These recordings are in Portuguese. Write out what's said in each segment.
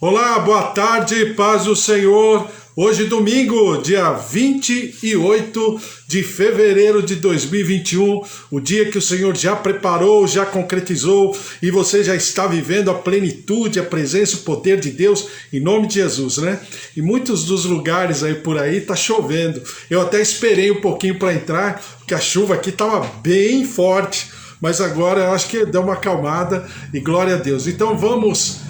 Olá, boa tarde, paz do Senhor. Hoje domingo, dia 28 de fevereiro de 2021, o dia que o Senhor já preparou, já concretizou e você já está vivendo a plenitude, a presença e o poder de Deus em nome de Jesus, né? Em muitos dos lugares aí por aí tá chovendo. Eu até esperei um pouquinho para entrar, porque a chuva aqui estava bem forte, mas agora eu acho que deu uma acalmada e glória a Deus. Então vamos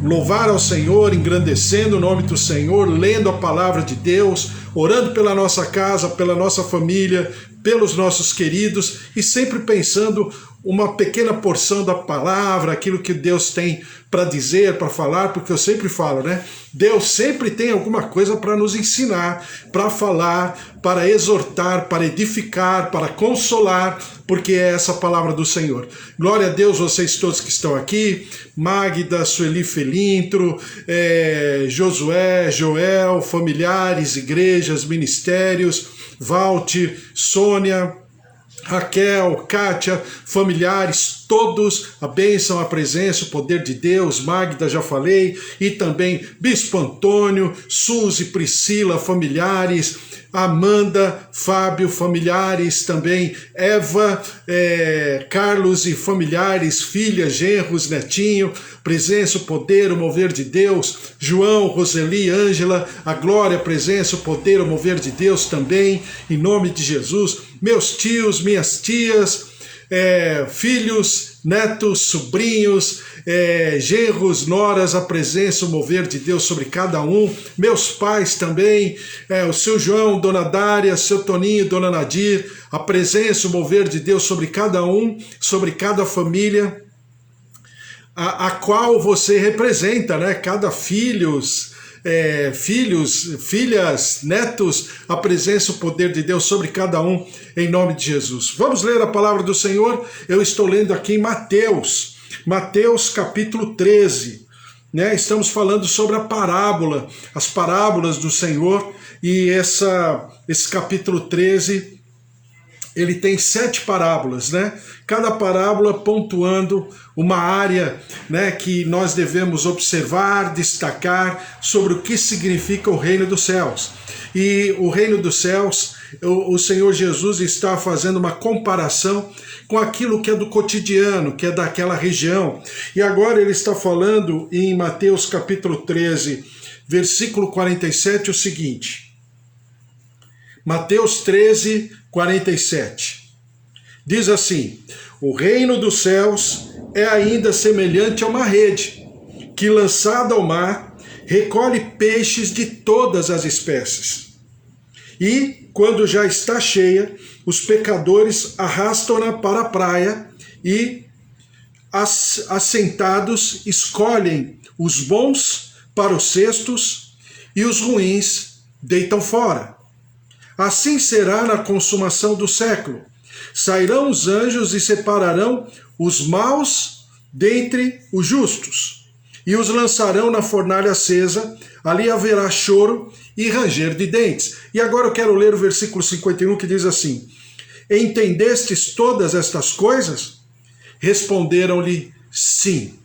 louvar ao Senhor, engrandecendo o nome do Senhor, lendo a palavra de Deus, orando pela nossa casa, pela nossa família, pelos nossos queridos e sempre pensando uma pequena porção da palavra, aquilo que Deus tem para dizer, para falar, porque eu sempre falo, né? Deus sempre tem alguma coisa para nos ensinar, para falar, para exortar, para edificar, para consolar, porque é essa palavra do Senhor. Glória a Deus, vocês todos que estão aqui, Magda, Sueli Felintro, Josué, Joel, familiares, igrejas, ministérios, Valte, Sônia, Raquel, Kátia, familiares, todos, a bênção, a presença, o poder de Deus, Magda, já falei, e também Bispo Antônio, Suzy, Priscila, familiares, Amanda, Fábio, familiares também, Eva, Carlos e familiares, filhas, genros, netinho, presença, o poder, o mover de Deus, João, Roseli, Ângela, a glória, a presença, o poder, o mover de Deus também, em nome de Jesus, meus tios, minhas tias, filhos, netos, sobrinhos, genros, noras, a presença, o mover de Deus sobre cada um, meus pais também, o seu João, Dona Dária, seu Toninho, Dona Nadir, a presença, o mover de Deus sobre cada um, sobre cada família, a qual você representa, né? Cada filhos, filhas, netos, a presença, o poder de Deus sobre cada um, em nome de Jesus. Vamos ler a palavra do Senhor? Eu estou lendo aqui em Mateus capítulo 13, né? Estamos falando sobre a parábola, as parábolas do Senhor, e esse capítulo 13, ele tem 7 parábolas, né? Cada parábola pontuando uma área, né, que nós devemos observar, destacar sobre o que significa o reino dos céus. E o reino dos céus, o Senhor Jesus está fazendo uma comparação com aquilo que é do cotidiano, que é daquela região. E agora ele está falando em Mateus capítulo 13, versículo 47, o seguinte. Mateus 13, 47. Diz assim: o reino dos céus é ainda semelhante a uma rede, que lançada ao mar, recolhe peixes de todas as espécies. E, quando já está cheia, os pecadores arrastam-na para a praia e, assentados, escolhem os bons para os cestos e os ruins deitam fora. Assim será na consumação do século. Sairão os anjos e separarão os maus dentre os justos, e os lançarão na fornalha acesa, ali haverá choro e ranger de dentes. E agora eu quero ler o versículo 51 que diz assim: entendestes todas estas coisas? Responderam-lhe sim.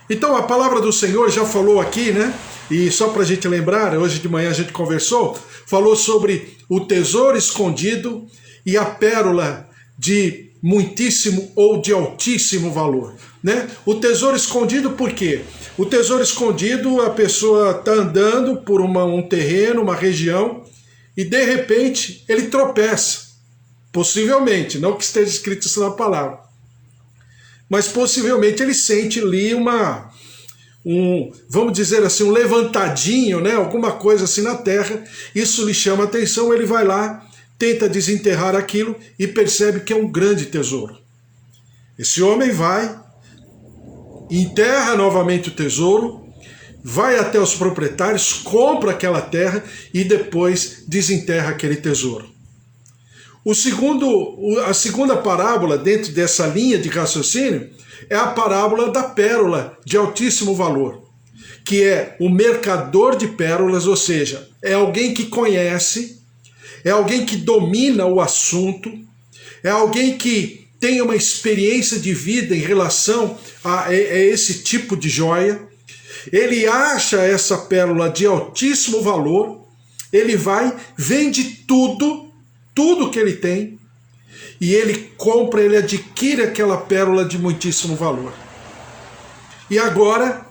Então a palavra do Senhor já falou aqui, né? E só para a gente lembrar, hoje de manhã a gente conversou, falou sobre o tesouro escondido e a pérola de muitíssimo ou de altíssimo valor, né? O tesouro escondido por quê? O tesouro escondido, a pessoa está andando por um terreno, uma região, e de repente ele tropeça. Possivelmente, não que esteja escrito isso na palavra, mas possivelmente ele sente ali vamos dizer assim, um levantadinho, né? Alguma coisa assim na terra, isso lhe chama a atenção, ele vai lá, tenta desenterrar aquilo e percebe que é um grande tesouro. Esse homem vai, enterra novamente o tesouro, vai até os proprietários, compra aquela terra e depois desenterra aquele tesouro. A segunda parábola dentro dessa linha de raciocínio é a parábola da pérola de altíssimo valor, que é o mercador de pérolas, ou seja, é alguém que conhece, é alguém que domina o assunto, é alguém que tem uma experiência de vida em relação a esse tipo de joia, ele acha essa pérola de altíssimo valor, ele vai, vende tudo que ele tem, e ele compra, ele adquire aquela pérola de muitíssimo valor. E agora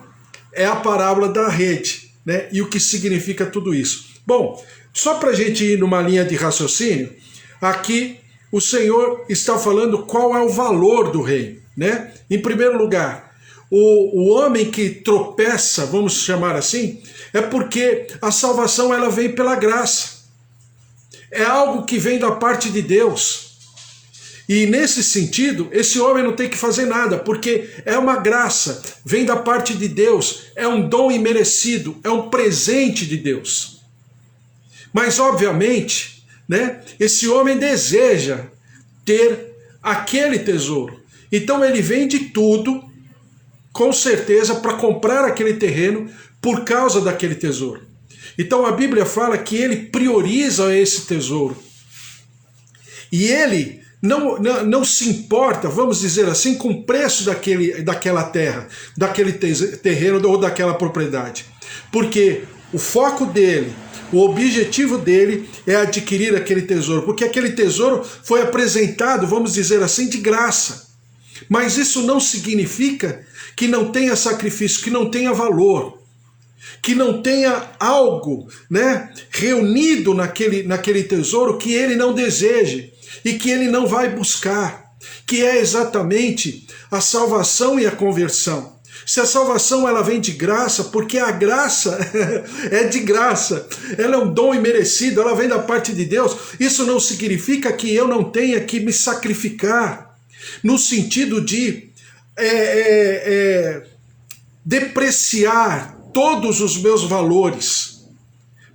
é a parábola da rede, né? E o que significa tudo isso? Bom, só para a gente ir numa linha de raciocínio, aqui o Senhor está falando qual é o valor do reino, né? Em primeiro lugar, o homem que tropeça, vamos chamar assim, é porque a salvação ela vem pela graça. É algo que vem da parte de Deus. E nesse sentido, esse homem não tem que fazer nada, porque é uma graça, vem da parte de Deus, é um dom imerecido, é um presente de Deus. Mas, obviamente, né, esse homem deseja ter aquele tesouro. Então ele vende tudo, com certeza, para comprar aquele terreno por causa daquele tesouro. Então a Bíblia fala que ele prioriza esse tesouro. E ele não se importa, vamos dizer assim, com o preço daquela terra, daquele terreno ou daquela propriedade. Porque o foco dele, o objetivo dele é adquirir aquele tesouro, porque aquele tesouro foi apresentado, vamos dizer assim, de graça. Mas isso não significa que não tenha sacrifício, que não tenha valor, que não tenha algo, né, reunido naquele tesouro que ele não deseje e que ele não vai buscar, que é exatamente a salvação e a conversão. Se a salvação ela vem de graça, porque a graça é de graça, ela é um dom imerecido, ela vem da parte de Deus, isso não significa que eu não tenha que me sacrificar, no sentido de depreciar todos os meus valores,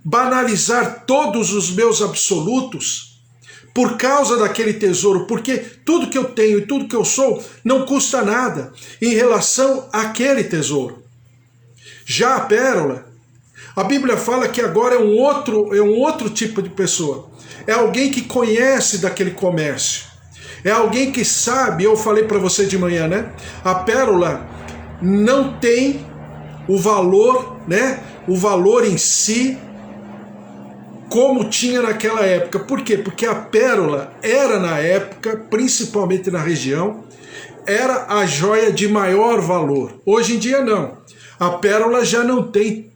banalizar todos os meus absolutos, por causa daquele tesouro, porque tudo que eu tenho e tudo que eu sou não custa nada em relação àquele tesouro. Já a pérola, a Bíblia fala que agora é um outro tipo de pessoa. É alguém que conhece daquele comércio. É alguém que sabe, eu falei para você de manhã, né? A pérola não tem o valor, né? O valor em si, como tinha naquela época. Por quê? Porque a pérola era na época, principalmente na região, era a joia de maior valor. Hoje em dia não. A pérola já não tem,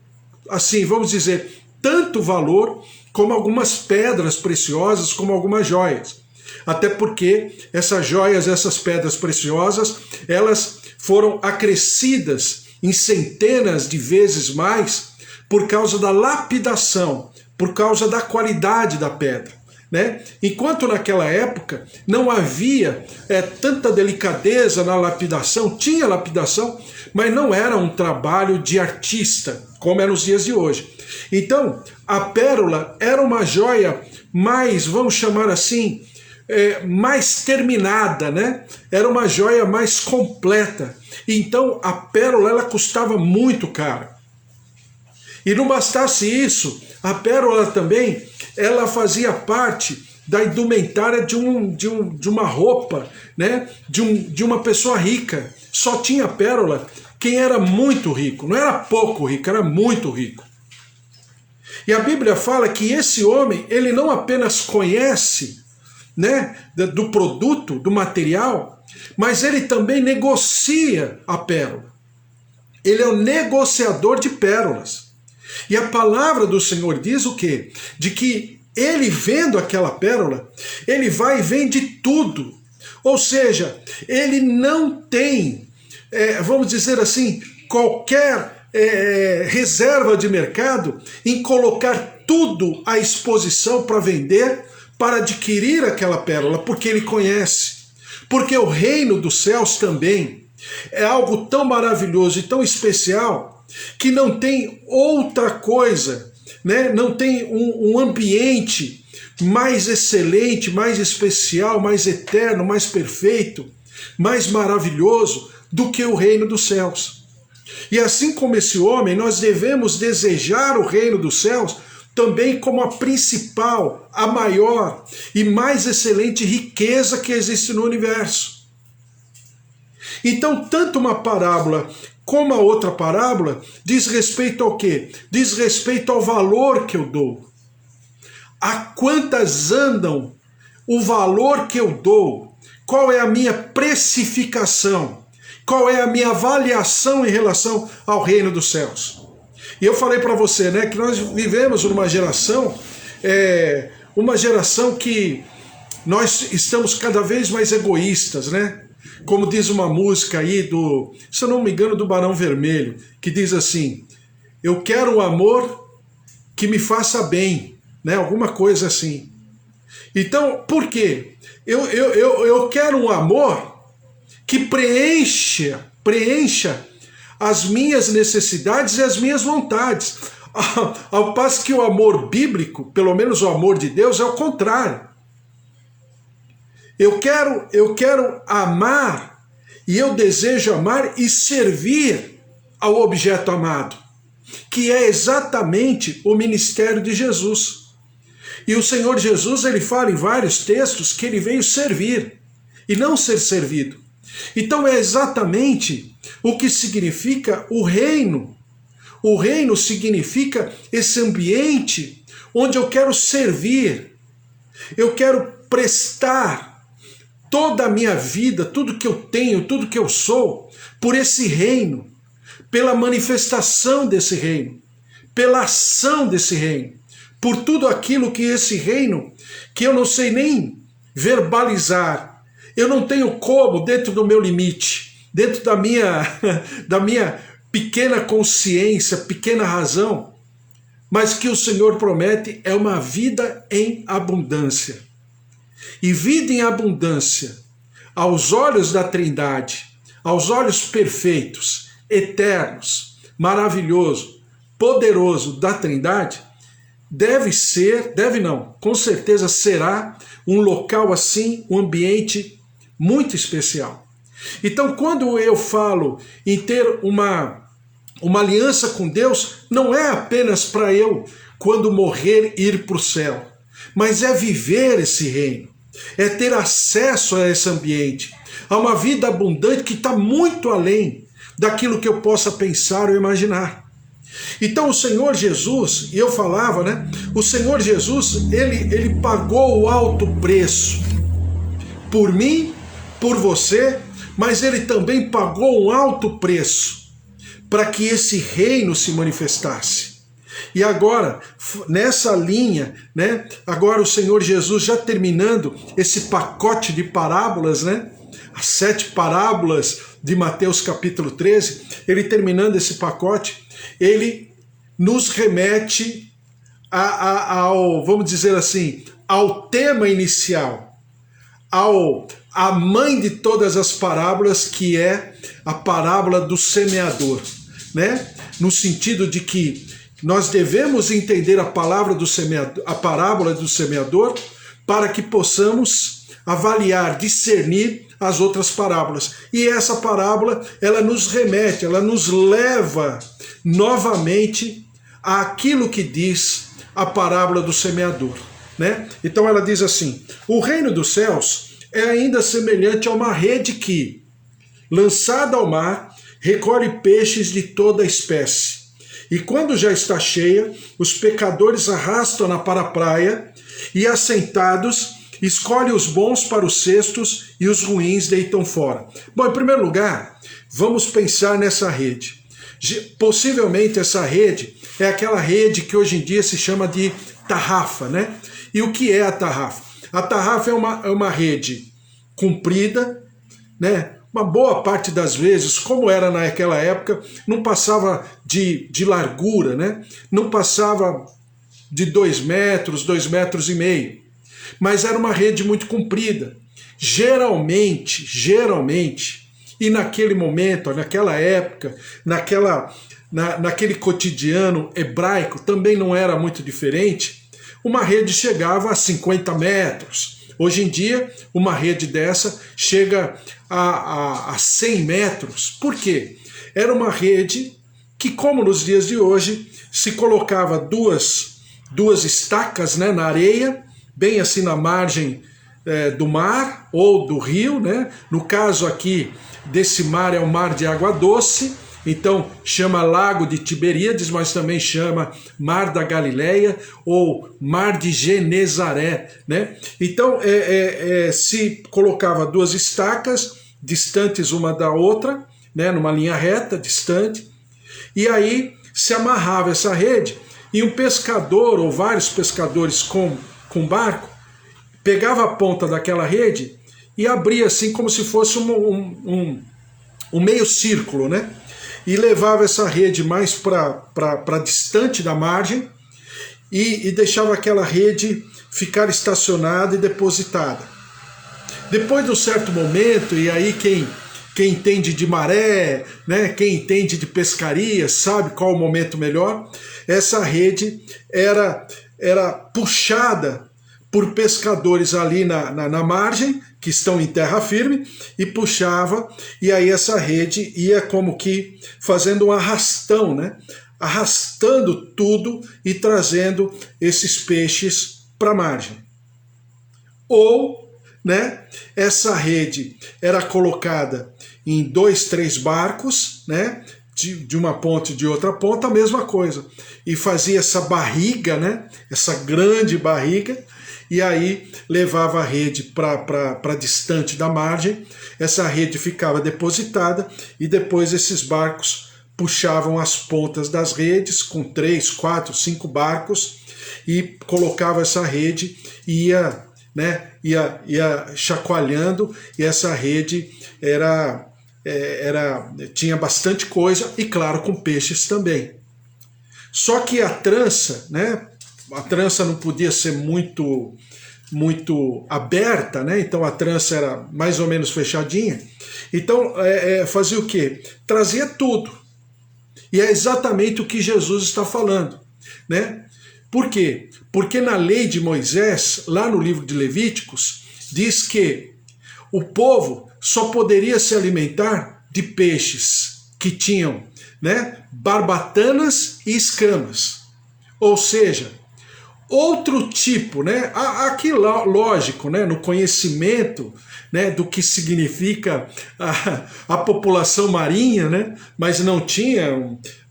assim, vamos dizer, tanto valor como algumas pedras preciosas, como algumas joias. Até porque essas joias, essas pedras preciosas, elas foram acrescidas em centenas de vezes mais por causa da lapidação, por causa da qualidade da pedra, né? Enquanto naquela época não havia tanta delicadeza na lapidação, tinha lapidação, mas não era um trabalho de artista, como é nos dias de hoje. Então, a pérola era uma joia mais, vamos chamar assim, mais terminada, né? Era uma joia mais completa. Então, a pérola ela custava muito caro. E não bastasse isso, a pérola também, ela fazia parte da indumentária de uma roupa, né? de uma pessoa rica. Só tinha pérola quem era muito rico, não era pouco rico, era muito rico. E a Bíblia fala que esse homem, ele não apenas conhece, né, do produto, do material, mas ele também negocia a pérola. Ele é o negociador de pérolas. E a palavra do Senhor diz o quê? De que ele vendo aquela pérola, ele vai e vende tudo. Ou seja, ele não tem, vamos dizer assim, qualquer reserva de mercado em colocar tudo à exposição para vender, para adquirir aquela pérola, porque ele conhece. Porque o reino dos céus também é algo tão maravilhoso e tão especial que não tem outra coisa, né? Não tem um ambiente mais excelente, mais especial, mais eterno, mais perfeito, mais maravilhoso do que o reino dos céus. E assim como esse homem, nós devemos desejar o reino dos céus também como a principal, a maior e mais excelente riqueza que existe no universo. Então, tanto uma parábola como a outra parábola diz respeito ao quê? Diz respeito ao valor que eu dou. A quantas andam o valor que eu dou? Qual é a minha precificação? Qual é a minha avaliação em relação ao reino dos céus? E eu falei para você, né, que nós vivemos numa geração, uma geração que nós estamos cada vez mais egoístas, né? Como diz uma música aí se eu não me engano, do Barão Vermelho, que diz assim: eu quero um amor que me faça bem, né? Alguma coisa assim. Então, por quê? Eu quero um amor que preencha as minhas necessidades e as minhas vontades. Ao passo que o amor bíblico, pelo menos o amor de Deus, é o contrário. Eu quero amar, e eu desejo amar e servir ao objeto amado, que é exatamente o ministério de Jesus. E o Senhor Jesus, ele fala em vários textos que ele veio servir e não ser servido. Então é exatamente o que significa o reino. O reino significa esse ambiente onde eu quero servir, eu quero prestar toda a minha vida, tudo que eu tenho, tudo que eu sou, por esse reino, pela manifestação desse reino, pela ação desse reino, por tudo aquilo que esse reino, que eu não sei nem verbalizar, eu não tenho como dentro do meu limite, dentro da minha pequena consciência, pequena razão, mas que o Senhor promete é uma vida em abundância. E vida em abundância, aos olhos da Trindade, aos olhos perfeitos, eternos, maravilhoso, poderoso da Trindade, com certeza será um local assim, um ambiente muito especial. Então, quando eu falo em ter uma aliança com Deus, não é apenas para eu, quando morrer, ir para o céu, mas é viver esse reino, é ter acesso a esse ambiente, a uma vida abundante que está muito além daquilo que eu possa pensar ou imaginar. Então o Senhor Jesus, e eu falava, né? O Senhor Jesus, ele pagou o alto preço por mim, por você, mas ele também pagou um alto preço para que esse reino se manifestasse. E agora, nessa linha, né? Agora o Senhor Jesus já terminando esse pacote de parábolas, né? As 7 parábolas de Mateus capítulo 13, ele terminando esse pacote, ele nos remete ao, vamos dizer assim, ao tema inicial, a mãe de todas as parábolas, que é a parábola do semeador, né? No sentido de que nós devemos entender a parábola do semeador para que possamos avaliar, discernir as outras parábolas. E essa parábola, ela nos remete, ela nos leva novamente àquilo que diz a parábola do semeador, né? Então ela diz assim: o reino dos céus é ainda semelhante a uma rede que, lançada ao mar, recolhe peixes de toda espécie. E quando já está cheia, os pecadores arrastam-na para a praia e, assentados, escolhe os bons para os cestos e os ruins deitam fora. Bom, em primeiro lugar, vamos pensar nessa rede. Possivelmente essa rede é aquela rede que hoje em dia se chama de tarrafa, né? E o que é a tarrafa? A tarrafa é uma rede comprida, né? Uma boa parte das vezes, como era naquela época, não passava de largura, né? Não passava de 2 metros, 2,5 metros. Mas era uma rede muito comprida. Geralmente, e naquele momento, naquela época, naquele cotidiano hebraico, também não era muito diferente, uma rede chegava a 50 metros. Hoje em dia, uma rede dessa chega a 100 metros. Por quê? Era uma rede que, como nos dias de hoje, se colocava duas estacas, né, na areia, bem assim na margem do mar ou do rio, né? No caso aqui desse mar é o mar de água doce, então chama Lago de Tiberíades, mas também chama Mar da Galileia ou Mar de Genezaré, né? Então se colocava duas estacas distantes uma da outra, né? Numa linha reta, distante, e aí se amarrava essa rede e um pescador ou vários pescadores com barco pegava a ponta daquela rede e abria assim como se fosse um meio círculo, né? E levava essa rede mais para distante da margem e deixava aquela rede ficar estacionada e depositada. Depois de um certo momento, e aí quem entende de maré, né, quem entende de pescaria, sabe qual o momento melhor, essa rede era puxada por pescadores ali na margem, que estão em terra firme, e puxava, e aí essa rede ia como que fazendo um arrastão, né? Arrastando tudo e trazendo esses peixes para a margem. Ou, né, essa rede era colocada em 2, 3 barcos, né? De uma ponta e de outra ponta, a mesma coisa. E fazia essa barriga, né? Essa grande barriga, e aí levava a rede para distante da margem, essa rede ficava depositada e depois esses barcos puxavam as pontas das redes com 3, 4, 5 barcos e colocava essa rede e ia chacoalhando, e essa rede tinha bastante coisa e claro com peixes também. Só que a trança, né? A trança não podia ser muito aberta, né? Então a trança era mais ou menos fechadinha. Então fazia o quê? Trazia tudo. E é exatamente o que Jesus está falando, né? Por quê? Porque na lei de Moisés, lá no livro de Levíticos, diz que o povo só poderia se alimentar de peixes que tinham, né, barbatanas e escamas. Ou seja, outro tipo, né? Aqui lógico, né? No conhecimento, né? Do que significa a população marinha, né? Mas não tinha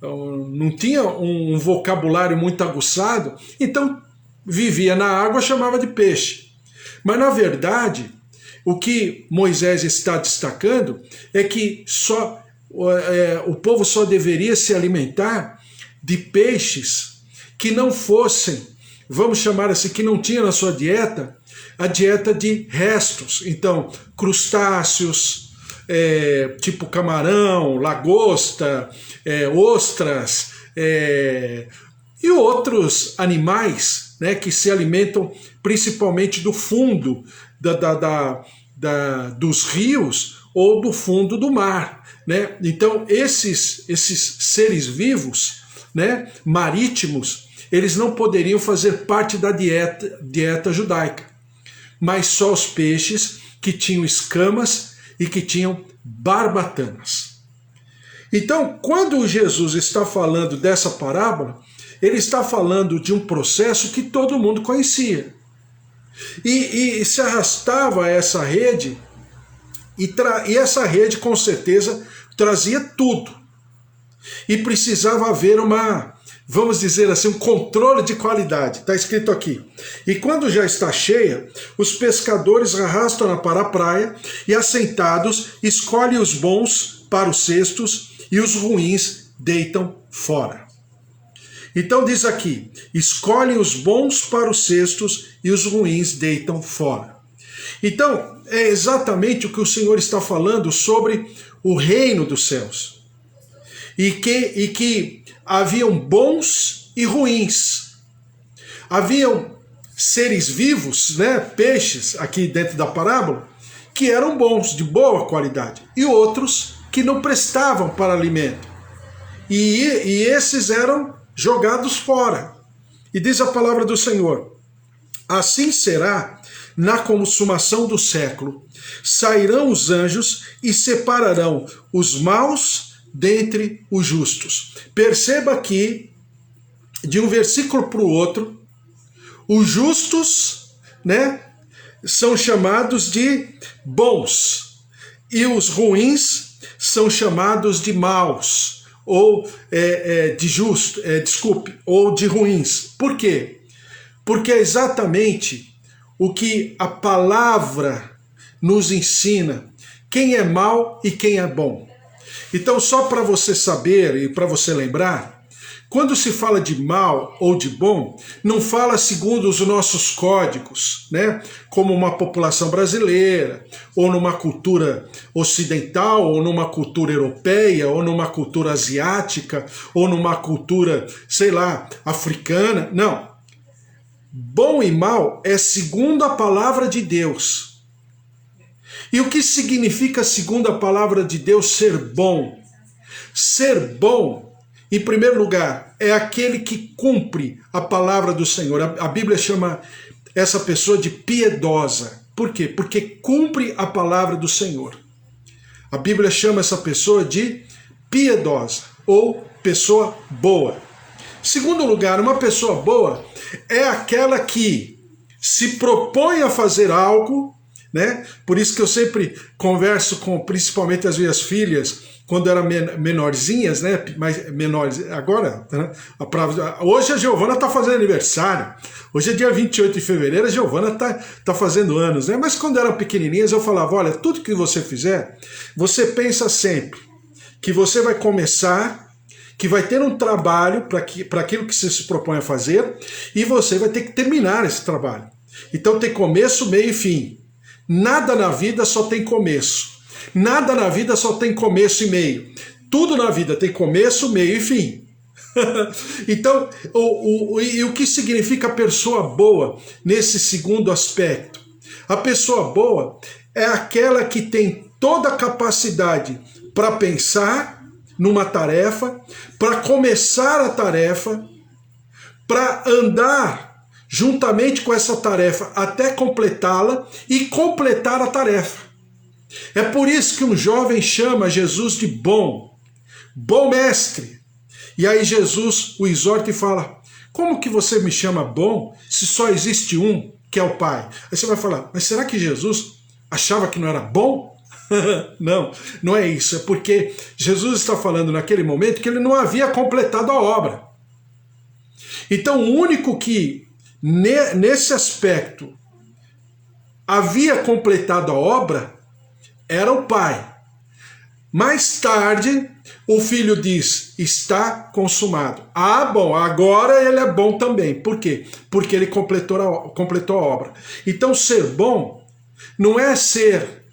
um vocabulário muito aguçado, então vivia na água, chamava de peixe. Mas na verdade, o que Moisés está destacando é que o povo só deveria se alimentar de peixes que não fossem, vamos chamar assim, que não tinha na sua dieta a dieta de restos. Então, crustáceos, tipo camarão, lagosta, ostras e outros animais, né, que se alimentam principalmente do fundo dos rios ou do fundo do mar, né? Então, esses seres vivos, né, marítimos, eles não poderiam fazer parte da dieta judaica, mas só os peixes que tinham escamas e que tinham barbatanas. Então, quando Jesus está falando dessa parábola, ele está falando de um processo que todo mundo conhecia. E se arrastava essa rede, e essa rede com certeza trazia tudo. E precisava haver vamos dizer assim, um controle de qualidade. Está escrito aqui. E quando já está cheia, os pescadores arrastam-na para a praia e, assentados, escolhem os bons para os cestos e os ruins deitam fora. Então diz aqui, escolhem os bons para os cestos e os ruins deitam fora. Então, é exatamente o que o Senhor está falando sobre o reino dos céus. E que haviam bons e ruins. Haviam seres vivos, né, peixes, aqui dentro da parábola, que eram bons, de boa qualidade, e outros que não prestavam para alimento. E esses eram jogados fora. E diz a palavra do Senhor, assim será na consumação do século. Sairão os anjos e separarão os maus dentre os justos. Perceba que, de um versículo para o outro, os justos, né, são chamados de bons, e os ruins são chamados de maus, ou ou de ruins. Por quê? Porque é exatamente o que a palavra nos ensina, quem é mau e quem é bom. Então, só para você saber e para você lembrar, quando se fala de mal ou de bom, não fala segundo os nossos códigos, né? Como uma população brasileira, ou numa cultura ocidental, ou numa cultura europeia, ou numa cultura asiática, ou numa cultura, sei lá, africana. Não. Bom e mal é segundo a palavra de Deus. E o que significa, segundo a palavra de Deus, ser bom? Ser bom, em primeiro lugar, é aquele que cumpre a palavra do Senhor. A Bíblia chama essa pessoa de piedosa. Por quê? Porque cumpre a palavra do Senhor. A Bíblia chama essa pessoa de piedosa, ou pessoa boa. Segundo lugar, uma pessoa boa é aquela que se propõe a fazer algo, né? Por isso que eu sempre converso com principalmente as minhas filhas, quando eram menorzinhas, né? Mais menores agora, né? Hoje a Giovana está fazendo aniversário. Hoje é dia 28 de fevereiro, a Giovana tá fazendo anos, né? Mas quando eram pequenininhas eu falava, olha, tudo que você fizer, você pensa sempre que você vai começar, que vai ter um trabalho para aquilo que você se propõe a fazer, e você vai ter que terminar esse trabalho. Então tem começo, meio e fim. Nada na vida só tem começo. Nada na vida só tem começo e meio. Tudo na vida tem começo, meio e fim. Então, o que significa pessoa boa nesse segundo aspecto? A pessoa boa é aquela que tem toda a capacidade para pensar numa tarefa, para começar a tarefa, para andar juntamente com essa tarefa até completá-la e completar a tarefa. É por isso que um jovem chama Jesus de bom mestre. E aí Jesus o exorta e fala, como que você me chama bom se só existe um, que é o Pai? Aí você vai falar, mas será que Jesus achava que não era bom? Não, não é isso. É porque Jesus está falando naquele momento que ele não havia completado a obra. Então o único que nesse aspecto havia completado a obra era o Pai. Mais tarde, o Filho diz, está consumado. Ah, bom, agora ele é bom também. Por quê? Porque ele completou a obra. Então, ser bom não é ser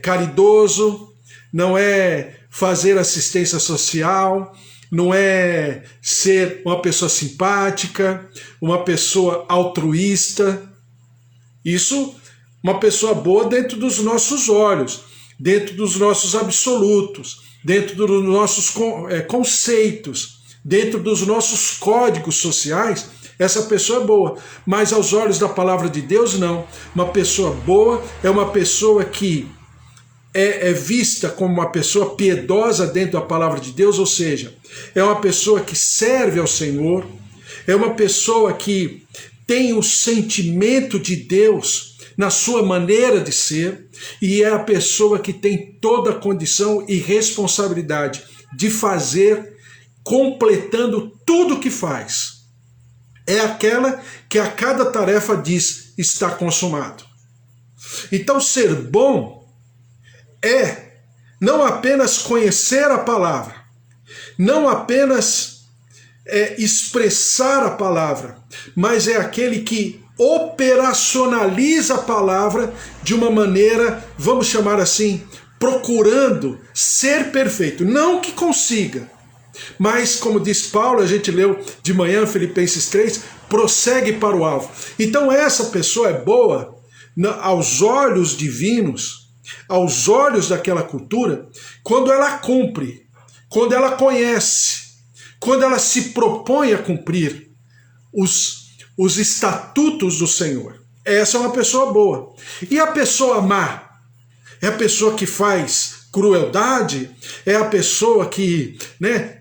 caridoso, não é fazer assistência social, não é ser uma pessoa simpática, uma pessoa altruísta. Isso, uma pessoa boa dentro dos nossos olhos, dentro dos nossos absolutos, dentro dos nossos conceitos, dentro dos nossos códigos sociais, essa pessoa é boa. Mas aos olhos da palavra de Deus, não. Uma pessoa boa é uma pessoa que é vista como uma pessoa piedosa dentro da palavra de Deus, ou seja, é uma pessoa que serve ao Senhor, é uma pessoa que tem o sentimento de Deus na sua maneira de ser, e é a pessoa que tem toda a condição e responsabilidade de fazer, completando tudo o que faz. É aquela que a cada tarefa diz, está consumado. Então ser bom é não apenas conhecer a palavra, não apenas expressar a palavra, mas é aquele que operacionaliza a palavra de uma maneira, vamos chamar assim, procurando ser perfeito. Não que consiga, mas como diz Paulo, a gente leu de manhã, Filipenses 3, prossegue para o alvo. Então essa pessoa é boa aos olhos divinos, aos olhos daquela cultura, quando ela cumpre, quando ela conhece, quando ela se propõe a cumprir os estatutos do Senhor. Essa é uma pessoa boa. E a pessoa má? É a pessoa que faz crueldade? É a pessoa que,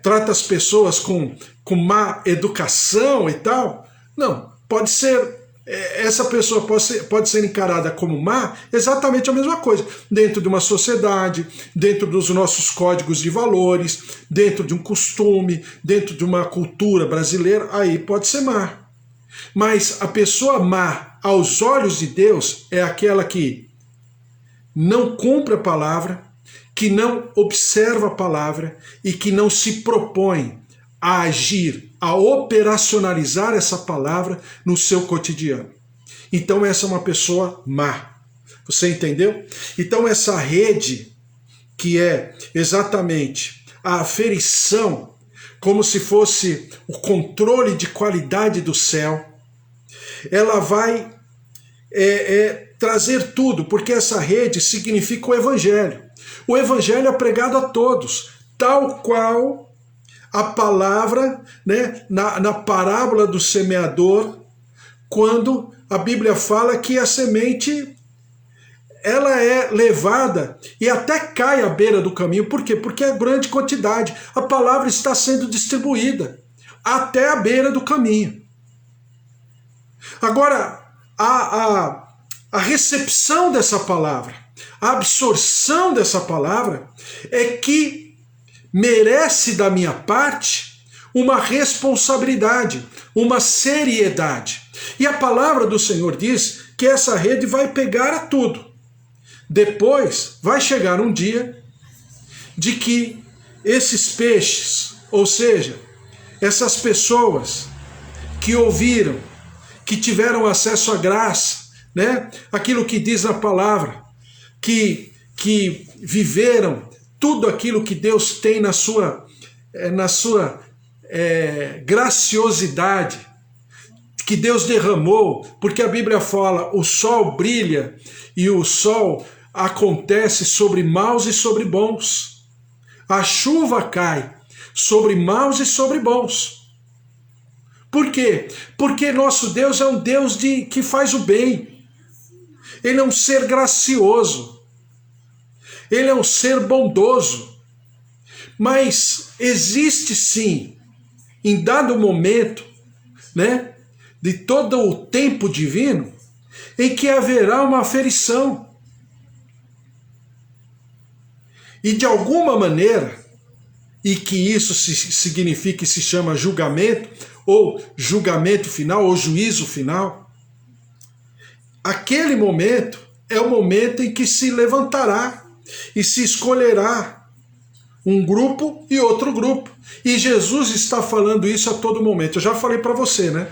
trata as pessoas com má educação e tal? Não, pode ser essa pessoa pode ser encarada como má, exatamente a mesma coisa. Dentro de uma sociedade, dentro dos nossos códigos de valores, dentro de um costume, dentro de uma cultura brasileira, aí pode ser má. Mas a pessoa má aos olhos de Deus é aquela que não cumpre a palavra, que não observa a palavra e que não se propõe a agir, a operacionalizar essa palavra no seu cotidiano. Então essa é uma pessoa má. Você entendeu? Então essa rede, que é exatamente a aferição, como se fosse o controle de qualidade do céu, ela vai trazer tudo, porque essa rede significa o Evangelho. O Evangelho é pregado a todos, tal qual a palavra, né, na parábola do semeador, quando a Bíblia fala que a semente ela é levada e até cai à beira do caminho. Por quê? Porque é grande quantidade. A palavra está sendo distribuída até a beira do caminho. Agora, a recepção dessa palavra, a absorção dessa palavra é que merece da minha parte uma responsabilidade, uma seriedade. E a palavra do Senhor diz que essa rede vai pegar a tudo. Depois vai chegar um dia de que esses peixes, ou seja, essas pessoas que ouviram, que tiveram acesso à graça, né? Aquilo que diz na palavra, que viveram tudo aquilo que Deus tem na sua graciosidade, que Deus derramou, porque a Bíblia fala, o sol brilha e o sol acontece sobre maus e sobre bons. A chuva cai sobre maus e sobre bons. Por quê? Porque nosso Deus é um Deus que faz o bem. Ele é um ser gracioso. Ele é um ser bondoso. Mas existe sim, em dado momento, né, de todo o tempo divino, em que haverá uma aferição. E de alguma maneira, e que isso significa e se chama julgamento, ou julgamento final, ou juízo final, aquele momento é o momento em que se levantará e se escolherá um grupo e outro grupo. E Jesus está falando isso a todo momento. Eu já falei para você, né?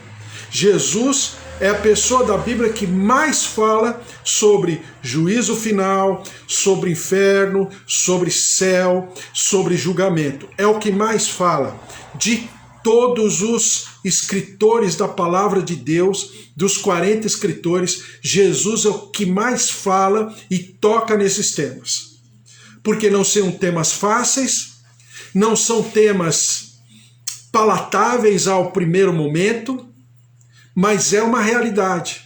Jesus é a pessoa da Bíblia que mais fala sobre juízo final, sobre inferno, sobre céu, sobre julgamento. É o que mais fala de todos os escritores da palavra de Deus, dos 40 escritores. Jesus é o que mais fala e toca nesses temas. Porque não são temas fáceis, não são temas palatáveis ao primeiro momento, mas é uma realidade.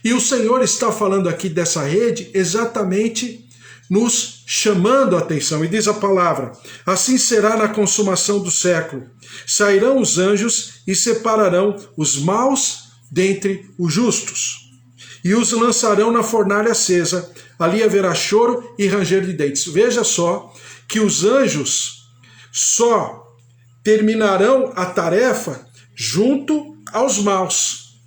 E o Senhor está falando aqui dessa rede exatamente nos chamando a atenção. E diz a palavra, assim será na consumação do século. Sairão os anjos e separarão os maus dentre os justos. E os lançarão na fornalha acesa. Ali haverá choro e ranger de dentes. Veja só que os anjos só terminarão a tarefa junto aos maus,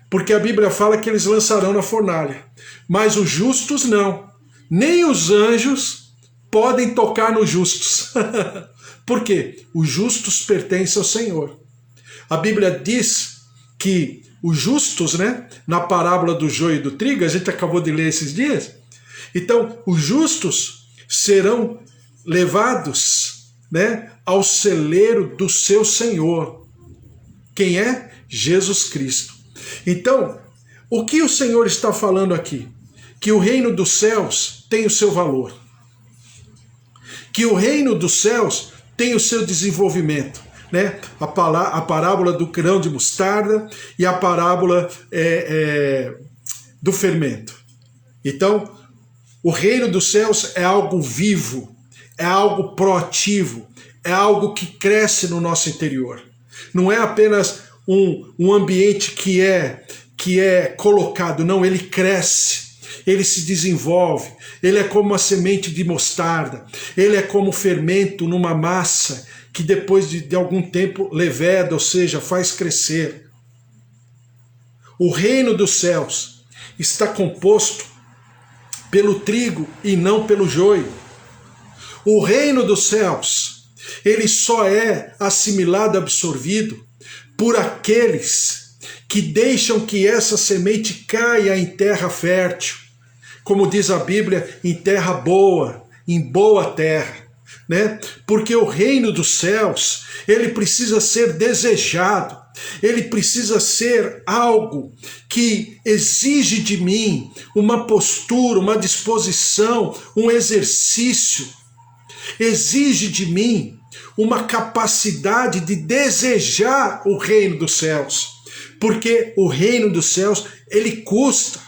porque a Bíblia fala que eles lançarão na fornalha, mas os justos não, nem os anjos podem tocar nos justos. Por quê? Os justos pertencem ao Senhor. A Bíblia diz que os justos, né, na parábola do joio e do trigo, a gente acabou de ler esses dias, então os justos serão levados, né, ao celeiro do seu Senhor. Quem é? Jesus Cristo. Então, o que o Senhor está falando aqui? Que o reino dos céus tem o seu valor. Que o reino dos céus tem o seu desenvolvimento. Né? A parábola do grão de mostarda e a parábola do fermento. Então, o reino dos céus é algo vivo, é algo proativo, é algo que cresce no nosso interior. Não é apenas um ambiente que que é colocado, não, ele cresce, ele se desenvolve, ele é como uma semente de mostarda, ele é como fermento numa massa que depois de algum tempo leveda, ou seja, faz crescer. O reino dos céus está composto pelo trigo e não pelo joio. O reino dos céus, ele só é assimilado, absorvido por aqueles que deixam que essa semente caia em terra fértil, como diz a Bíblia, em terra boa, em boa terra, né? Porque o reino dos céus, ele precisa ser desejado, ele precisa ser algo que exige de mim uma postura, uma disposição, um exercício, exige de mim uma capacidade de desejar o reino dos céus, porque o reino dos céus, ele custa.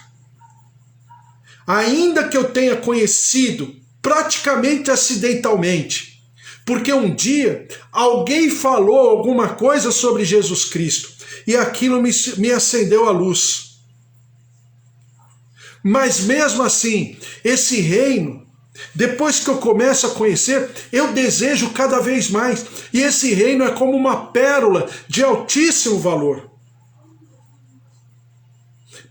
Ainda que eu tenha conhecido praticamente acidentalmente, porque um dia alguém falou alguma coisa sobre Jesus Cristo e aquilo me acendeu a luz. Mas mesmo assim, esse reino, depois que eu começo a conhecer, eu desejo cada vez mais. E esse reino é como uma pérola de altíssimo valor.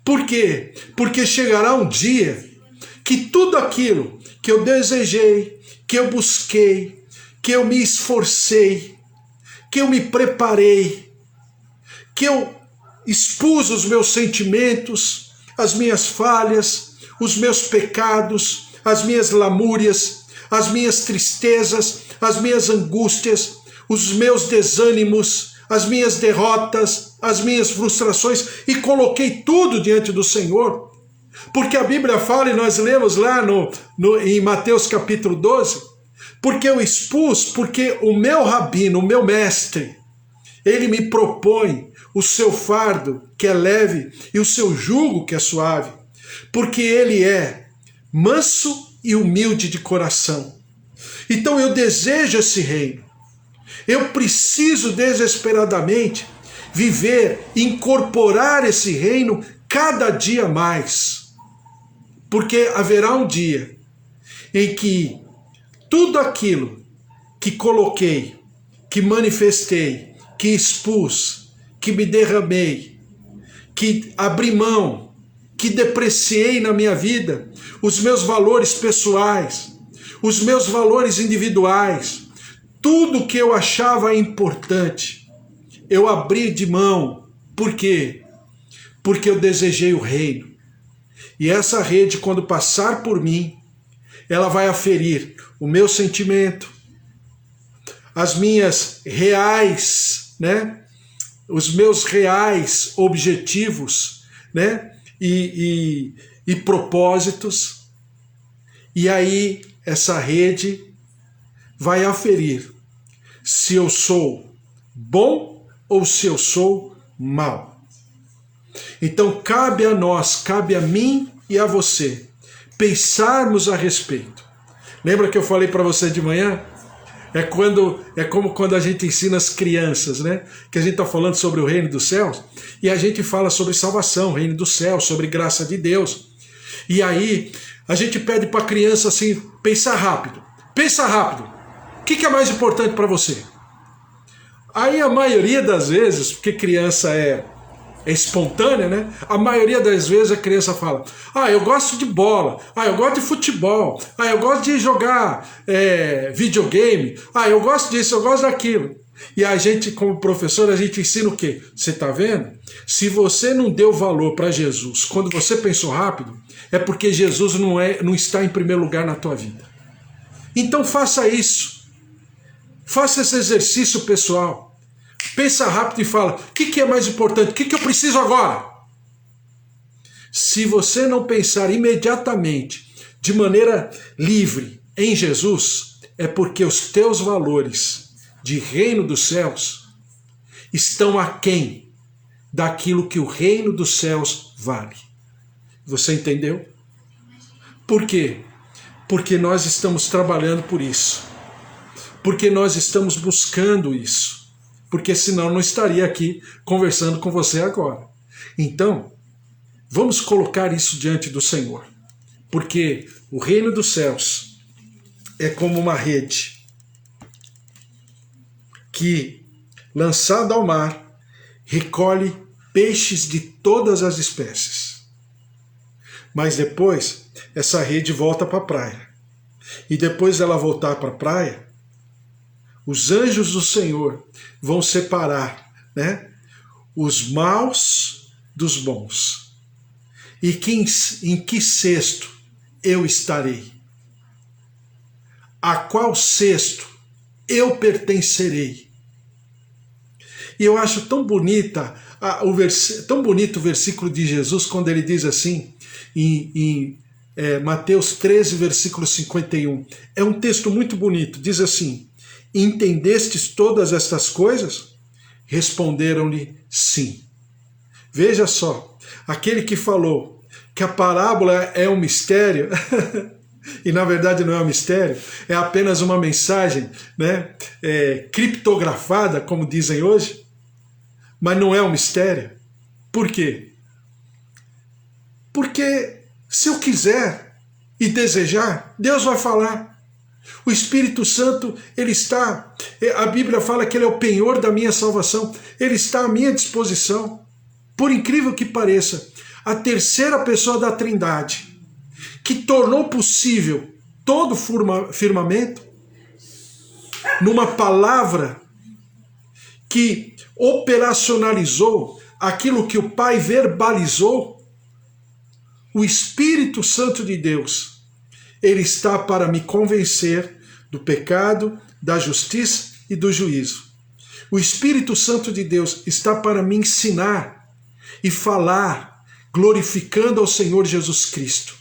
Por quê? Porque chegará um dia que tudo aquilo que eu desejei, que eu busquei, que eu me esforcei, que eu me preparei, que eu expus os meus sentimentos, as minhas falhas, os meus pecados, as minhas lamúrias, as minhas tristezas, as minhas angústias, os meus desânimos, as minhas derrotas, as minhas frustrações, e coloquei tudo diante do Senhor. Porque a Bíblia fala, e nós lemos lá em Mateus capítulo 12, porque eu expus, porque o meu rabino, o meu mestre, ele me propõe o seu fardo, que é leve, e o seu jugo, que é suave, porque ele é manso e humilde de coração. Então eu desejo esse reino. Eu preciso desesperadamente viver, incorporar esse reino cada dia mais. Porque haverá um dia em que tudo aquilo que coloquei, que manifestei, que expus, que me derramei, que abri mão, que depreciei na minha vida, os meus valores pessoais, os meus valores individuais, tudo que eu achava importante, eu abri de mão. Por quê? Porque eu desejei o reino. E essa rede, quando passar por mim, ela vai aferir o meu sentimento, as minhas reais, né? Os meus reais objetivos, né? E propósitos. E aí essa rede vai aferir se eu sou bom ou se eu sou mau. Então cabe a nós, cabe a mim e a você pensarmos a respeito. Lembra que eu falei para você de manhã? É como quando a gente ensina as crianças, né? Que a gente está falando sobre o reino dos céus e a gente fala sobre salvação, reino dos céus, sobre graça de Deus. E aí a gente pede para a criança assim, pensar rápido. Pensa rápido. O que é mais importante para você? Aí a maioria das vezes, porque criança é espontânea, né? A maioria das vezes a criança fala: ah, eu gosto de bola, ah, eu gosto de futebol, ah, eu gosto de jogar videogame, ah, eu gosto disso, eu gosto daquilo. E a gente, como professor, a gente ensina o quê? Você está vendo? Se você não deu valor para Jesus quando você pensou rápido, é porque Jesus não está em primeiro lugar na tua vida. Então faça isso. Faça esse exercício pessoal. Pensa rápido e fala: o que é mais importante? O que eu preciso agora? Se você não pensar imediatamente, de maneira livre, em Jesus, é porque os teus valores de reino dos céus estão aquém daquilo que o reino dos céus vale. Você entendeu? Por quê? Porque nós estamos trabalhando por isso. Porque nós estamos buscando isso. Porque senão eu não estaria aqui conversando com você agora. Então, vamos colocar isso diante do Senhor. Porque o reino dos céus é como uma rede que, lançada ao mar, recolhe peixes de todas as espécies. Mas depois, essa rede volta para a praia. E depois dela voltar para a praia, os anjos do Senhor vão separar, né, os maus dos bons. E em que cesto eu estarei? A qual cesto eu pertencerei? E eu acho tão bonito o versículo de Jesus quando ele diz assim, em Mateus 13, versículo 51. É um texto muito bonito, diz assim: entendestes todas estas coisas? Responderam-lhe sim. Veja só, aquele que falou que a parábola é um mistério, e na verdade não é um mistério, é apenas uma mensagem, né, criptografada, como dizem hoje, mas não é um mistério. Por quê? Porque se eu quiser e desejar, Deus vai falar. O Espírito Santo, ele está, a Bíblia fala que ele é o penhor da minha salvação, ele está à minha disposição. Por incrível que pareça, a terceira pessoa da Trindade, que tornou possível todo o firmamento, numa palavra que operacionalizou aquilo que o Pai verbalizou, o Espírito Santo de Deus, ele está para me convencer do pecado, da justiça e do juízo. O Espírito Santo de Deus está para me ensinar e falar, glorificando ao Senhor Jesus Cristo.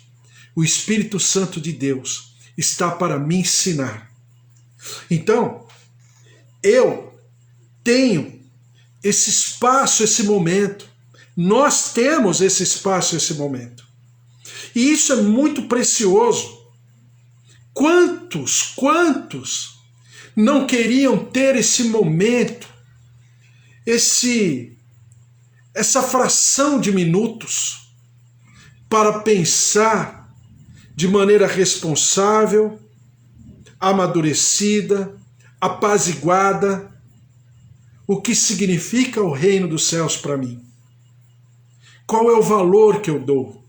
O Espírito Santo de Deus está para me ensinar. Então, eu tenho esse espaço, esse momento. Nós temos esse espaço, esse momento. E isso é muito precioso. Quantos não queriam ter esse momento, essa fração de minutos para pensar de maneira responsável, amadurecida, apaziguada, o que significa o reino dos céus para mim? Qual é o valor que eu dou?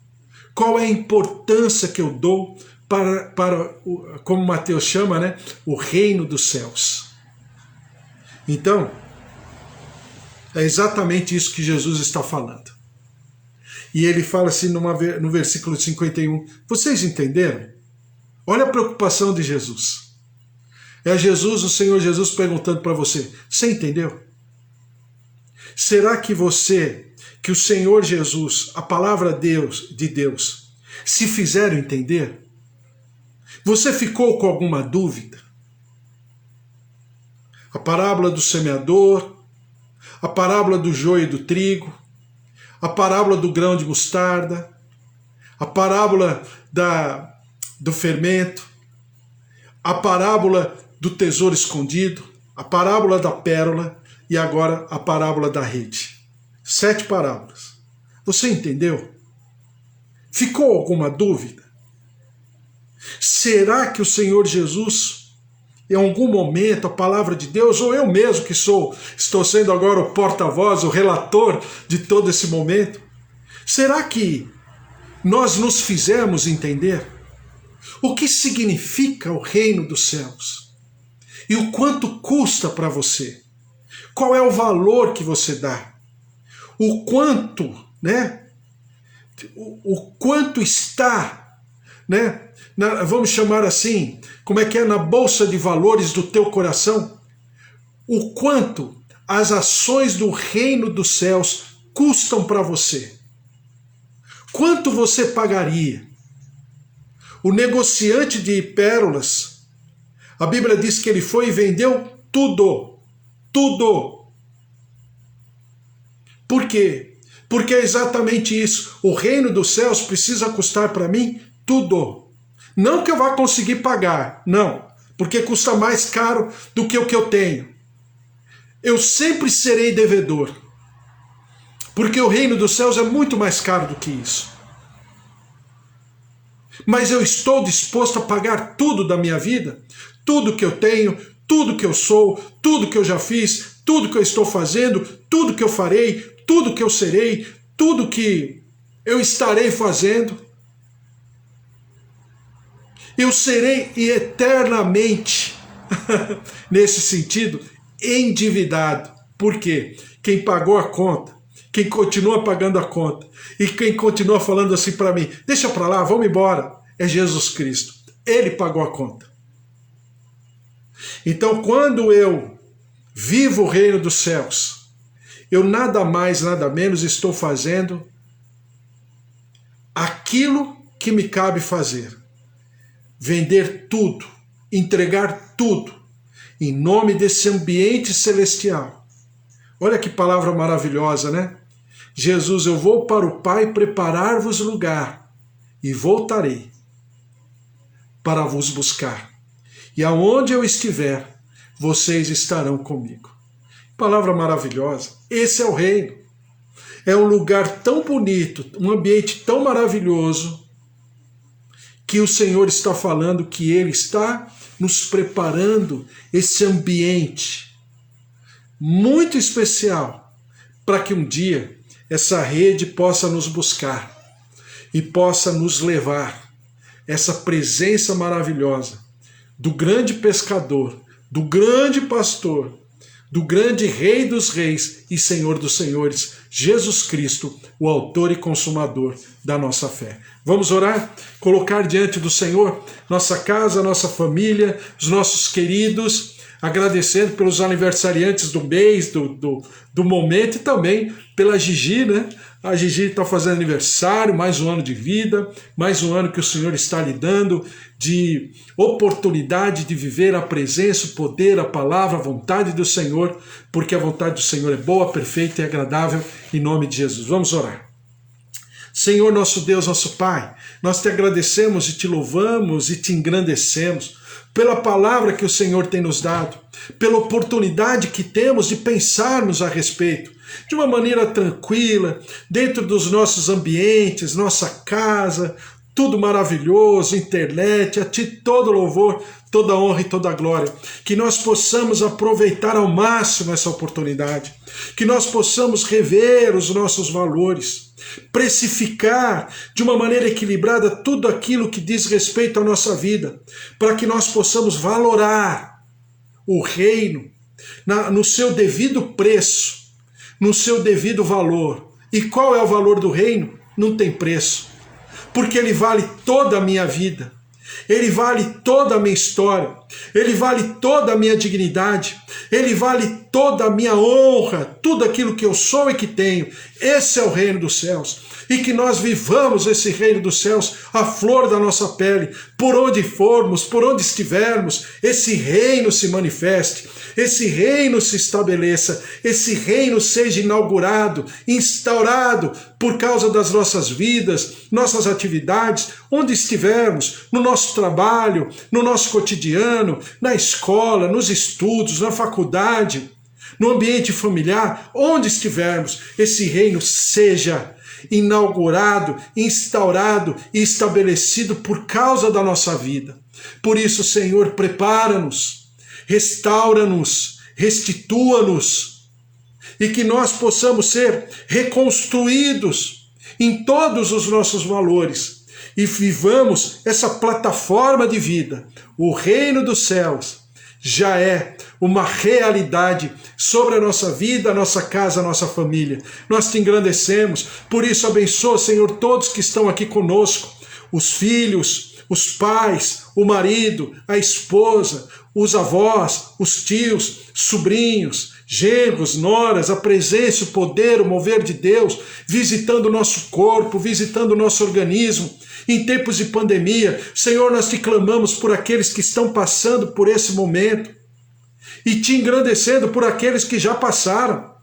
Qual é a importância que eu dou para como Mateus chama, né, o reino dos céus? Então, é exatamente isso que Jesus está falando. E ele fala assim no versículo 51, vocês entenderam? Olha a preocupação de Jesus. É Jesus, o Senhor Jesus, perguntando para você, você entendeu? Será que o Senhor Jesus, a palavra de Deus, se fizeram entender? Você ficou com alguma dúvida? A parábola do semeador, a parábola do joio e do trigo, a parábola do grão de mostarda, a parábola do fermento, a parábola do tesouro escondido, a parábola da pérola e agora a parábola da rede. 7 parábolas. Você entendeu? Ficou alguma dúvida? Será que o Senhor Jesus, em algum momento, a palavra de Deus, ou eu mesmo que estou sendo agora o porta-voz, o relator de todo esse momento, será que nós nos fizemos entender o que significa o reino dos céus? E o quanto custa para você? Qual é o valor que você dá? O quanto, né? O quanto está, né? Vamos chamar assim, como é que é, na bolsa de valores do teu coração? O quanto as ações do reino dos céus custam para você? Quanto você pagaria? O negociante de pérolas, a Bíblia diz que ele foi e vendeu tudo. Tudo. Por quê? Porque é exatamente isso. O reino dos céus precisa custar para mim tudo. Não que eu vá conseguir pagar, não. Porque custa mais caro do que o que eu tenho. Eu sempre serei devedor. porque o reino dos céus é muito mais caro do que isso. Mas eu estou disposto a pagar tudo da minha vida, tudo que eu tenho, tudo que eu sou, tudo que eu já fiz, tudo que eu estou fazendo, tudo que eu farei, tudo que eu serei, tudo que eu estarei fazendo. Eu serei eternamente, nesse sentido, endividado. Por quê? Quem pagou a conta, quem continua pagando a conta e quem continua falando assim para mim, deixa para lá, vamos embora, é Jesus Cristo. Ele pagou a conta. Então, quando eu vivo o reino dos céus, eu nada mais, nada menos estou fazendo aquilo que me cabe fazer. Vender tudo, entregar tudo, em nome desse ambiente celestial. Olha que palavra maravilhosa, né? Jesus, eu vou para o Pai preparar-vos lugar, e voltarei para vos buscar. E aonde eu estiver, vocês estarão comigo. Palavra maravilhosa. Esse é o reino. É um lugar tão bonito, um ambiente tão maravilhoso, que o Senhor está falando que Ele está nos preparando esse ambiente muito especial para que um dia essa rede possa nos buscar e possa nos levar essa presença maravilhosa do grande pescador, do grande pastor, do grande Rei dos Reis e Senhor dos Senhores, Jesus Cristo, o autor e consumador da nossa fé. Vamos orar? Colocar diante do Senhor nossa casa, nossa família, os nossos queridos, agradecendo pelos aniversariantes do mês, do momento, e também pela Gigi, né? A Gigi está fazendo aniversário, mais um ano de vida, mais um ano que o Senhor está lhe dando de oportunidade de viver a presença, o poder, a palavra, a vontade do Senhor, porque a vontade do Senhor é boa, perfeita e agradável, em nome de Jesus. Vamos orar. Senhor, nosso Deus, nosso Pai, nós te agradecemos e te louvamos e te engrandecemos pela palavra que o Senhor tem nos dado, pela oportunidade que temos de pensarmos a respeito, de uma maneira tranquila, dentro dos nossos ambientes, nossa casa, tudo maravilhoso, internet, a Ti todo louvor, toda honra e toda glória. Que nós possamos aproveitar ao máximo essa oportunidade, que nós possamos rever os nossos valores, precificar de uma maneira equilibrada tudo aquilo que diz respeito à nossa vida, para que nós possamos valorar o reino no seu devido preço, no seu devido valor. E qual é o valor do reino? Não tem preço, porque ele vale toda a minha vida, ele vale toda a minha história, ele vale toda a minha dignidade, ele vale toda a minha honra, tudo aquilo que eu sou e que tenho. Esse é o reino dos céus. E que nós vivamos esse reino dos céus à flor da nossa pele, por onde formos, por onde estivermos, esse reino se manifeste, esse reino se estabeleça, esse reino seja inaugurado, instaurado por causa das nossas vidas, nossas atividades, onde estivermos, no nosso trabalho, no nosso cotidiano, na escola, nos estudos, na faculdade, no ambiente familiar, onde estivermos, esse reino seja inaugurado, instaurado e estabelecido por causa da nossa vida. Por isso, Senhor, prepara-nos, restaura-nos, restitua-nos, e que nós possamos ser reconstruídos em todos os nossos valores e vivamos essa plataforma de vida. O reino dos céus já é uma realidade sobre a nossa vida, a nossa casa, a nossa família. Nós te engrandecemos, por isso abençoa, Senhor, todos que estão aqui conosco, os filhos, os pais, o marido, a esposa, os avós, os tios, sobrinhos, genros, noras, a presença, o poder, o mover de Deus, visitando o nosso corpo, visitando o nosso organismo. Em tempos de pandemia, Senhor, nós te clamamos por aqueles que estão passando por esse momento e te engrandecendo por aqueles que já passaram.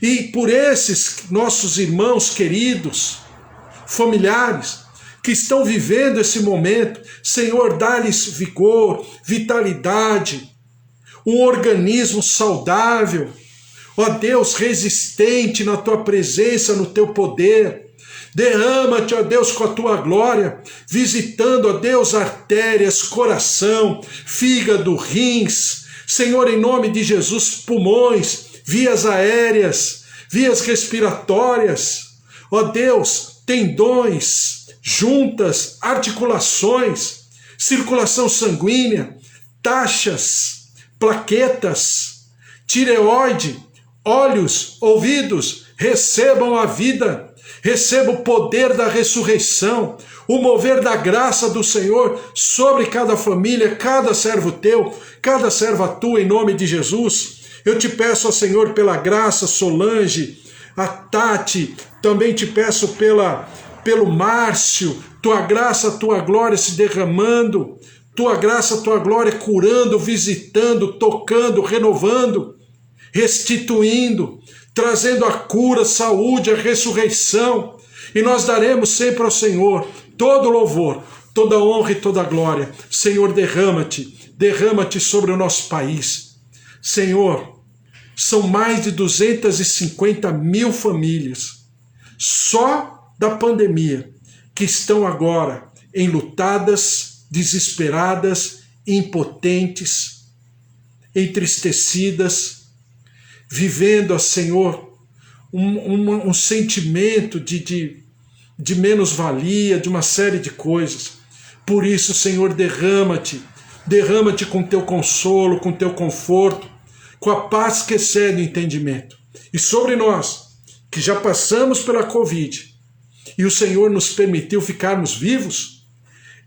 E por esses nossos irmãos queridos, familiares, que estão vivendo esse momento, Senhor, dá-lhes vigor, vitalidade, um organismo saudável, ó Deus, resistente na tua presença, no teu poder. Derrama-te, ó Deus, com a tua glória, visitando, ó Deus, artérias, coração, fígado, rins, Senhor, em nome de Jesus, pulmões, vias aéreas, vias respiratórias, ó Deus, tendões, juntas, articulações, circulação sanguínea, taxas, plaquetas, tireoide, olhos, ouvidos, recebam a vida, receba o poder da ressurreição, o mover da graça do Senhor sobre cada família, cada servo teu, cada serva tua, em nome de Jesus. Eu te peço, ó Senhor, pela graça, Solange, a Tati, também te peço pelo Márcio, tua graça, tua glória se derramando, tua graça, tua glória curando, visitando, tocando, renovando, restituindo, trazendo a cura, saúde, a ressurreição. E nós daremos sempre ao Senhor todo louvor, toda honra e toda glória. Senhor, derrama-te sobre o nosso país. Senhor, são mais de 250 mil famílias, só da pandemia, que estão agora enlutadas, desesperadas, impotentes, entristecidas, vivendo, ó Senhor, um sentimento de menos-valia, de uma série de coisas. Por isso, Senhor, derrama-te com teu consolo, com teu conforto, com a paz que excede o entendimento. E sobre nós, que já passamos pela Covid, e o Senhor nos permitiu ficarmos vivos,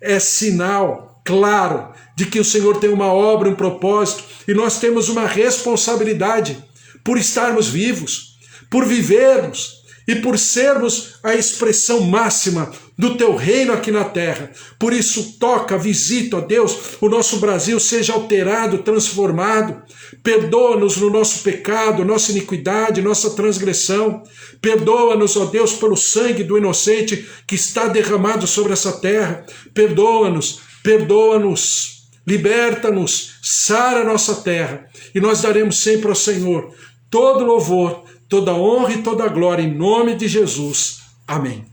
é sinal claro de que o Senhor tem uma obra, um propósito, e nós temos uma responsabilidade por estarmos vivos, por vivermos e por sermos a expressão máxima do teu reino aqui na terra. Por isso, toca, visita, ó Deus, o nosso Brasil seja alterado, transformado. Perdoa-nos no nosso pecado, nossa iniquidade, nossa transgressão. Perdoa-nos, ó Deus, pelo sangue do inocente que está derramado sobre essa terra. Perdoa-nos, liberta-nos, sara a nossa terra. E nós daremos sempre ao Senhor todo louvor, toda honra e toda glória em nome de Jesus. Amém.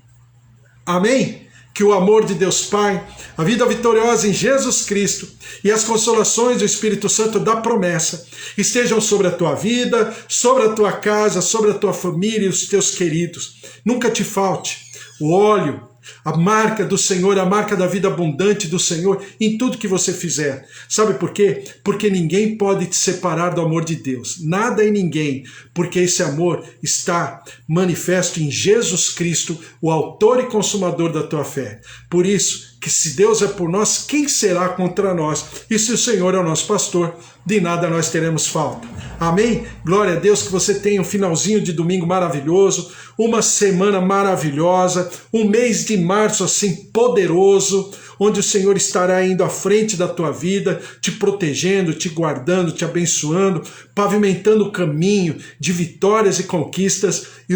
Amém? Que o amor de Deus Pai, a vida vitoriosa em Jesus Cristo e as consolações do Espírito Santo da promessa estejam sobre a tua vida, sobre a tua casa, sobre a tua família e os teus queridos. Nunca te falte o óleo, a marca do Senhor, a marca da vida abundante do Senhor em tudo que você fizer. Sabe por quê? Porque ninguém pode te separar do amor de Deus. Nada e ninguém, porque esse amor está manifesto em Jesus Cristo, o autor e consumador da tua fé. Por isso, que se Deus é por nós, quem será contra nós? E se o Senhor é o nosso pastor, de nada nós teremos falta. Amém? Glória a Deus, que você tenha um finalzinho de domingo maravilhoso, uma semana maravilhosa, um mês de março assim poderoso, onde o Senhor estará indo à frente da tua vida, te protegendo, te guardando, te abençoando, pavimentando o caminho de vitórias e conquistas, e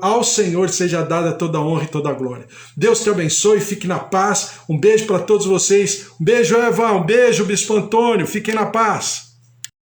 ao Senhor seja dada toda a honra e toda a glória. Deus te abençoe, fique na paz. Um beijo para todos vocês. Um beijo, Eva, um beijo, Bispo Antônio, fiquem na paz.